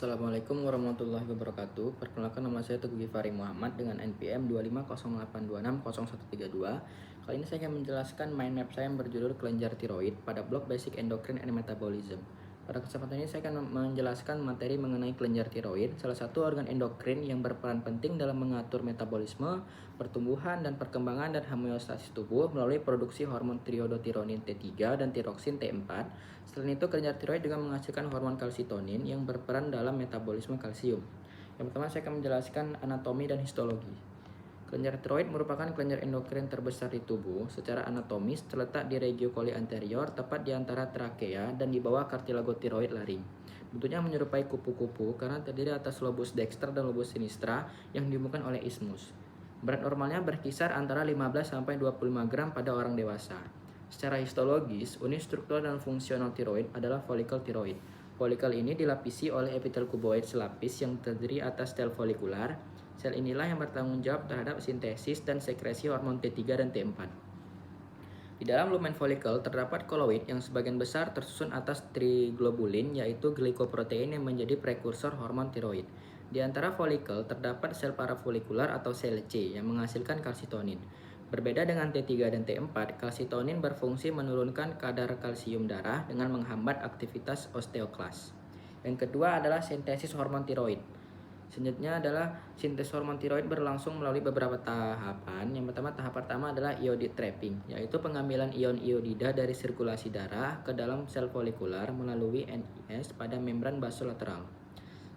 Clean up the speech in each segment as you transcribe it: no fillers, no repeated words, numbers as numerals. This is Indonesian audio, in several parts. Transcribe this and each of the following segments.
Assalamualaikum warahmatullahi wabarakatuh. Perkenalkan, nama saya Teguh Gifari Muhammad dengan NPM 2508260132. Kali ini saya akan menjelaskan mind map saya yang berjudul kelenjar tiroid pada blok Basic Endocrine and Metabolism. Pada kesempatan ini saya akan menjelaskan materi mengenai kelenjar tiroid, salah satu organ endokrin yang berperan penting dalam mengatur metabolisme, pertumbuhan dan perkembangan dan homeostasis tubuh melalui produksi hormon triodotironin T3 dan tiroksin T4. Selain itu, kelenjar tiroid juga menghasilkan hormon kalsitonin yang berperan dalam metabolisme kalsium. Yang pertama, saya akan menjelaskan anatomi dan histologi. Kelenjar tiroid merupakan kelenjar endokrin terbesar di tubuh. Secara anatomis terletak di regio coli anterior, tepat di antara trakea dan di bawah kartilago tiroid laring. Bentuknya menyerupai kupu-kupu karena terdiri atas lobus dexter dan lobus sinistra yang dihubungkan oleh isthmus. Berat normalnya berkisar antara 15-25 gram pada orang dewasa. Secara histologis, unit struktural dan fungsional tiroid adalah folikel tiroid. Folikel ini dilapisi oleh epitel kuboid selapis yang terdiri atas sel folikular. Sel inilah yang bertanggung jawab terhadap sintesis dan sekresi hormon T3 dan T4. Di dalam lumen folikel terdapat koloid yang sebagian besar tersusun atas triglobulin, yaitu glikoprotein yang menjadi prekursor hormon tiroid. Di antara folikel terdapat sel parafolikular atau sel C yang menghasilkan kalsitonin. Berbeda dengan T3 dan T4, kalsitonin berfungsi menurunkan kadar kalsium darah dengan menghambat aktivitas osteoklas. Yang kedua adalah sintesis hormon tiroid. Selanjutnya adalah sintesis hormon tiroid berlangsung melalui beberapa tahapan. Yang pertama, tahap pertama adalah iodide trapping, yaitu pengambilan ion iodida dari sirkulasi darah ke dalam sel folikular melalui NIS pada membran basolateral.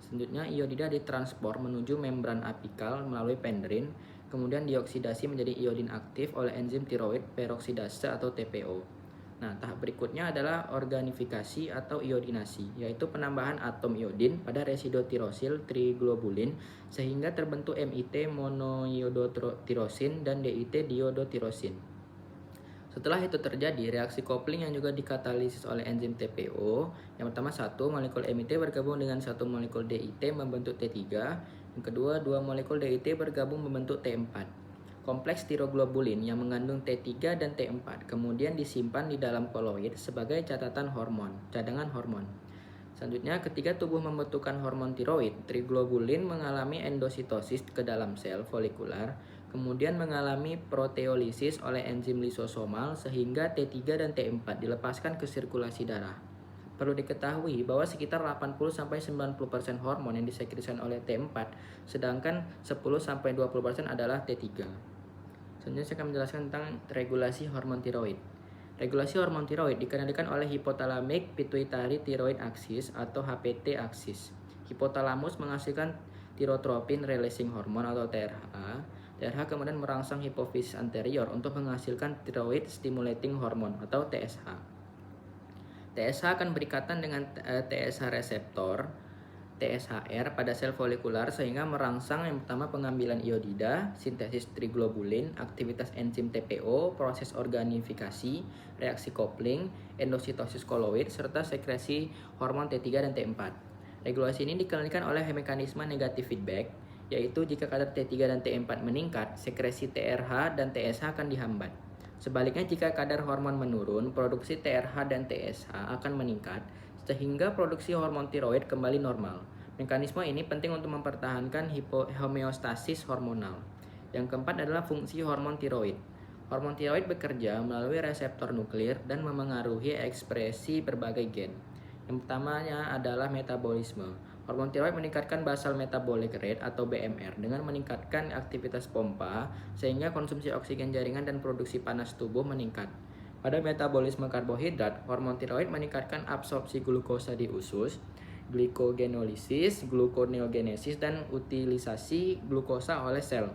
Selanjutnya, iodida ditransport menuju membran apikal melalui pendrin, kemudian dioksidasi menjadi iodin aktif oleh enzim tiroid peroksidase atau TPO. Nah, tahap berikutnya adalah organifikasi atau iodinasi, yaitu penambahan atom iodin pada residu tirosil triglobulin sehingga terbentuk MIT monoiodotirosin dan DIT diodotirosin. Setelah itu terjadi reaksi kopling yang juga dikatalisis oleh enzim TPO. Yang pertama, satu molekul MIT bergabung dengan satu molekul DIT membentuk T3. Yang kedua, dua molekul DIT bergabung membentuk T4. Kompleks tiroglobulin yang mengandung T3 dan T4 kemudian disimpan di dalam koloid sebagai cadangan hormon. Selanjutnya, ketika tubuh membutuhkan hormon tiroid, triglobulin mengalami endositosis ke dalam sel folikular, kemudian mengalami proteolisis oleh enzim lisosomal sehingga T3 dan T4 dilepaskan ke sirkulasi darah. Perlu diketahui bahwa sekitar 80-90% hormon yang disekresikan oleh T4, sedangkan 10-20% adalah T3. Selanjutnya saya akan menjelaskan tentang regulasi hormon tiroid. Regulasi hormon tiroid dikendalikan oleh hypothalamic pituitary thyroid axis atau HPT axis. Hipotalamus menghasilkan tyrotropin releasing hormone atau TRH. TRH kemudian merangsang hipofisis anterior untuk menghasilkan thyroid stimulating hormone atau TSH. TSH akan berikatan dengan TSH reseptor TSHR pada sel folikular sehingga merangsang yang pertama pengambilan iodida, sintesis triglobulin, aktivitas enzim TPO, proses organifikasi, reaksi kopling, endositosis koloid, serta sekresi hormon T3 dan T4. Regulasi ini dikendalikan oleh mekanisme negatif feedback, yaitu jika kadar T3 dan T4 meningkat, sekresi TRH dan TSH akan dihambat. Sebaliknya, jika kadar hormon menurun, produksi TRH dan TSH akan meningkat, sehingga produksi hormon tiroid kembali normal. Mekanisme ini penting untuk mempertahankan homeostasis hormonal. Yang keempat adalah fungsi hormon tiroid. Hormon tiroid bekerja melalui reseptor nuklir dan memengaruhi ekspresi berbagai gen. Yang pertamanya adalah metabolisme. Hormon tiroid meningkatkan basal metabolic rate atau BMR dengan meningkatkan aktivitas pompa sehingga konsumsi oksigen jaringan dan produksi panas tubuh meningkat. Pada metabolisme karbohidrat, hormon tiroid meningkatkan absorpsi glukosa di usus, glikogenolisis, gluconeogenesis, dan utilisasi glukosa oleh sel.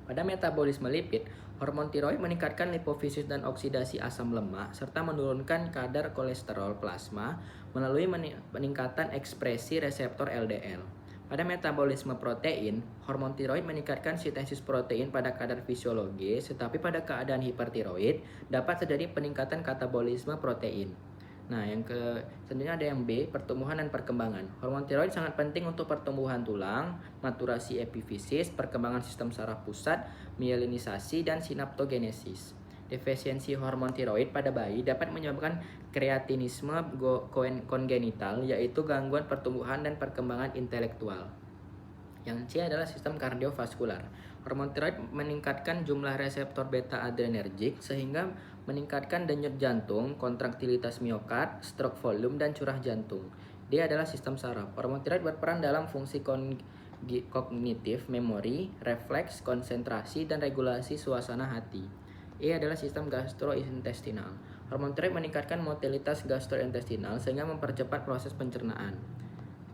Pada metabolisme lipid, hormon tiroid meningkatkan lipofisis dan oksidasi asam lemak, serta menurunkan kadar kolesterol plasma melalui peningkatan ekspresi reseptor LDL. Pada metabolisme protein, hormon tiroid meningkatkan sintesis protein pada kadar fisiologis, tetapi pada keadaan hipertiroid dapat terjadi peningkatan katabolisme protein. Nah, selanjutnya ada yang B, pertumbuhan dan perkembangan. Hormon tiroid sangat penting untuk pertumbuhan tulang, maturasi epifisis, perkembangan sistem saraf pusat, mielinisasi, dan sinaptogenesis. Defisiensi hormon tiroid pada bayi dapat menyebabkan kreatinisme kongenital, yaitu gangguan pertumbuhan dan perkembangan intelektual. Yang C adalah sistem kardiovaskular. Hormon tiroid meningkatkan jumlah reseptor beta adrenergik sehingga meningkatkan denyut jantung, kontraktilitas miokard, stroke volume, dan curah jantung. D adalah sistem saraf. Hormon tiroid berperan dalam fungsi kognitif, memori, refleks, konsentrasi, dan regulasi suasana hati. E adalah sistem gastrointestinal. Hormon tiroid meningkatkan motilitas gastrointestinal sehingga mempercepat proses pencernaan.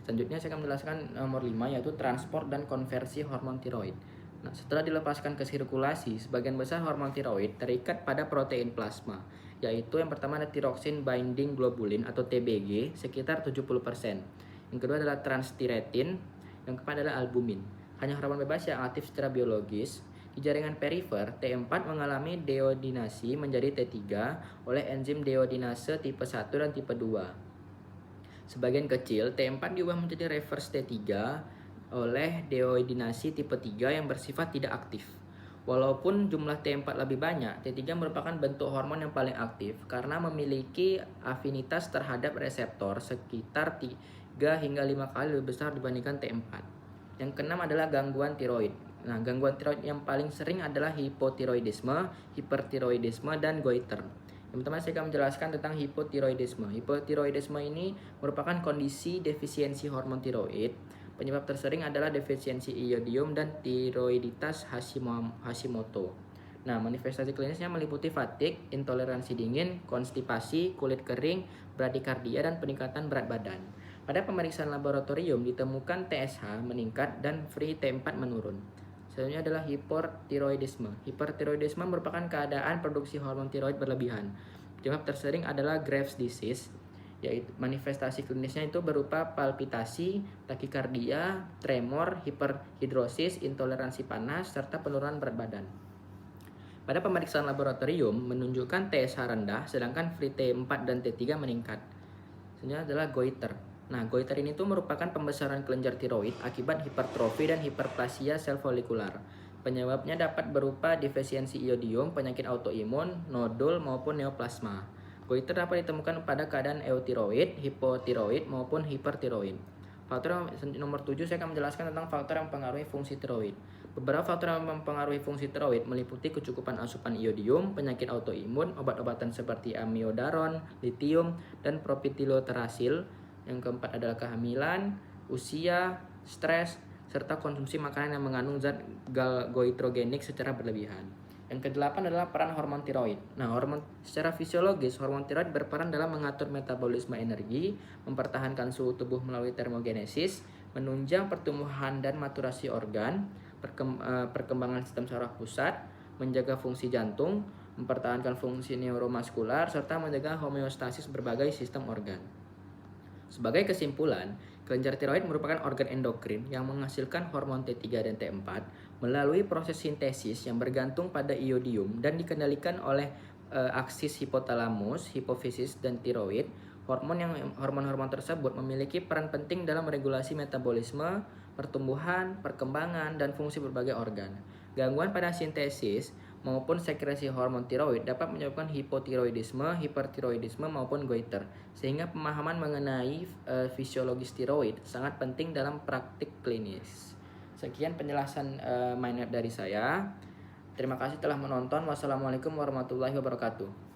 Selanjutnya saya akan menjelaskan nomor 5, yaitu transport dan konversi hormon tiroid. Nah, setelah dilepaskan ke sirkulasi, sebagian besar hormon tiroid terikat pada protein plasma, yaitu yang pertama ada thyroxine binding globulin atau TBG sekitar 70%. Yang kedua adalah transthyretin, yang keempat adalah albumin. Hanya hormon bebas yang aktif secara biologis. Di jaringan perifer, T4 mengalami deodinasi menjadi T3 oleh enzim deodinase tipe 1 dan tipe 2. Sebagian kecil, T4 diubah menjadi reverse T3 oleh deodinasi tipe 3 yang bersifat tidak aktif. Walaupun jumlah T4 lebih banyak, T3 merupakan bentuk hormon yang paling aktif karena memiliki afinitas terhadap reseptor sekitar 3 hingga 5 kali lebih besar dibandingkan T4. Yang keenam adalah gangguan tiroid. Nah, gangguan tiroid yang paling sering adalah hipotiroidisme, hipertiroidisme, dan goiter. Yang pertama saya akan menjelaskan tentang hipotiroidisme. Hipotiroidisme ini merupakan kondisi defisiensi hormon tiroid. Penyebab tersering adalah defisiensi iodium dan tiroiditas Hashimoto. Nah, manifestasi klinisnya meliputi fatigue, intoleransi dingin, konstipasi, kulit kering, bradikardia, dan peningkatan berat badan. Pada pemeriksaan laboratorium ditemukan TSH meningkat dan free T4 menurun. Selanjutnya adalah hipertiroidisme. Hipertiroidisme merupakan keadaan produksi hormon tiroid berlebihan. Penyebab tersering adalah Graves' disease, yaitu manifestasi klinisnya itu berupa palpitasi, takikardia, tremor, hiperhidrosis, intoleransi panas, serta penurunan berat badan. Pada pemeriksaan laboratorium menunjukkan TSH rendah, sedangkan free T4 dan T3 meningkat. Selanjutnya adalah goiter. Nah, goiter ini tuh merupakan pembesaran kelenjar tiroid akibat hipertrofi dan hiperplasia sel folikular. Penyebabnya dapat berupa defisiensi iodium, penyakit autoimun, nodul, maupun neoplasma. Goiter dapat ditemukan pada keadaan eutiroid, hipotiroid, maupun hipertiroid. Faktor nomor 7 saya akan menjelaskan tentang faktor yang mempengaruhi fungsi tiroid. Beberapa faktor yang mempengaruhi fungsi tiroid meliputi kecukupan asupan iodium, penyakit autoimun, obat-obatan seperti amiodaron, litium, dan propitiloterasil. Yang keempat adalah kehamilan, usia, stres, serta konsumsi makanan yang mengandung zat goitrogenik secara berlebihan. Yang kedelapan adalah peran hormon tiroid. Nah, secara fisiologis, hormon tiroid berperan dalam mengatur metabolisme energi, mempertahankan suhu tubuh melalui termogenesis, menunjang pertumbuhan dan maturasi organ, perkembangan sistem saraf pusat, menjaga fungsi jantung, mempertahankan fungsi neuromuskular, serta menjaga homeostasis berbagai sistem organ. Sebagai kesimpulan, kelenjar tiroid merupakan organ endokrin yang menghasilkan hormon T3 dan T4 melalui proses sintesis yang bergantung pada iodium dan dikendalikan oleh aksis hipotalamus, hipofisis, dan tiroid. Hormon-hormon tersebut memiliki peran penting dalam regulasi metabolisme, pertumbuhan, perkembangan, dan fungsi berbagai organ. Gangguan pada sintesis maupun sekresi hormon tiroid dapat menyebabkan hipotiroidisme, hipertiroidisme, maupun goiter. Sehingga pemahaman mengenai fisiologis tiroid sangat penting dalam praktik klinis. Sekian penjelasan MindMap dari saya. Terima kasih telah menonton. Wassalamualaikum warahmatullahi wabarakatuh.